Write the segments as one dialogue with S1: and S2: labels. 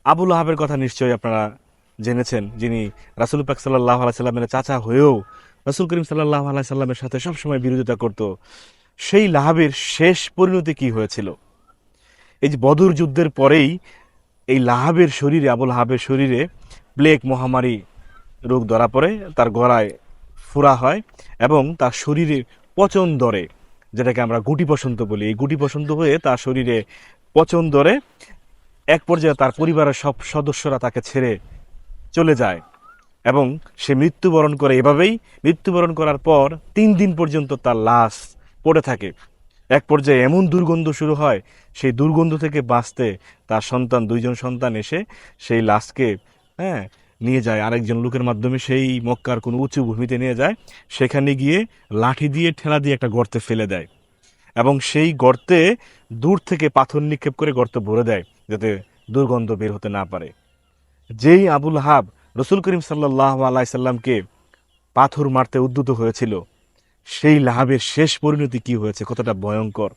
S1: আবু লাহাবের কথা নিশ্চয়ই আপনারা জেনেছেন, যিনি রাসূল পাক সাল্লাল্লাহু আলাইহি সাল্লামের চাচা হয়েও রাসূল করিম সাল্লাল্লাহু আলাইহি সাল্লামের সাথে সবসময় বিরোধিতা করত। সেই লাহাবের শেষ পরিণতি কি হয়েছিল? এই যে বদর যুদ্ধের পরেই এই লাহাবের শরীরে, আবুল লাহাবের শরীরে প্লেগ মহামারী রোগ ধরা পড়ে, তার গলায় ফোড়া হয় এবং তার শরীরে পচন ধরে, যেটাকে আমরা গুটি বসন্ত বলি। এই গুটি বসন্ত হয়ে তার শরীরে পচন ধরে, এক পর্যায়ে তার পরিবারের সব সদস্যরা তাকে ছেড়ে চলে যায় এবং সে মৃত্যুবরণ করে। এভাবেই মৃত্যুবরণ করার পর 3 দিন পর্যন্ত তার লাশ পড়ে থাকে। এক পর্যায়ে এমন দুর্গন্ধ শুরু হয়, সেই দুর্গন্ধ থেকে বাঁচতে তার সন্তান, 2জন সন্তান এসে সেই লাশকে হ্যাঁ নিয়ে যায় আরেকজন লোকের মাধ্যমে, সেই মক্কার কোনো উঁচু ভূমিতে নিয়ে যায়। সেখানে গিয়ে লাঠি দিয়ে ঠেলা দিয়ে একটা গর্তে ফেলে দেয় এবং সেই গর্তে দূর থেকে পাথর নিক্ষেপ করে গর্ত ভরে দেয়, যাতে দুর্গন্ধ বের হতে না পারে। যেই আবুল হাব রসুল করিম সাল্লাহ আলাইসাল্লামকে পাথর মারতে উদ্যত হয়েছিল, সেই লাহাবের শেষ পরিণতি কি হয়েছে, কতটা ভয়ঙ্কর!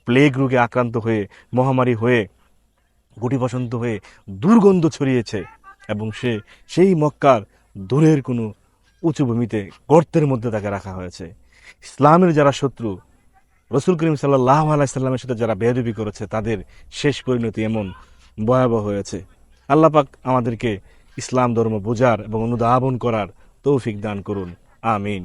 S1: প্লেগ রোগে আক্রান্ত হয়ে, মহামারী হয়ে, গুটি বসন্ত হয়ে দুর্গন্ধ ছড়িয়েছে এবং সে সেই মক্কার দূরের কোনো উঁচু ভূমিতে গর্তের মধ্যে তাকে রাখা হয়েছে। ইসলামের যারা শত্রু, রসুল করিম সাল্লাহ আলাইসাল্লামের সাথে যারা বেয়াদবি করেছে, তাদের শেষ পরিণতি এমন ভয়াবহ হয়েছে। আল্লাহ পাক আমাদেরকে ইসলাম ধর্ম বোঝার এবং অনুধাবন করার তৌফিক দান করুন। আমিন।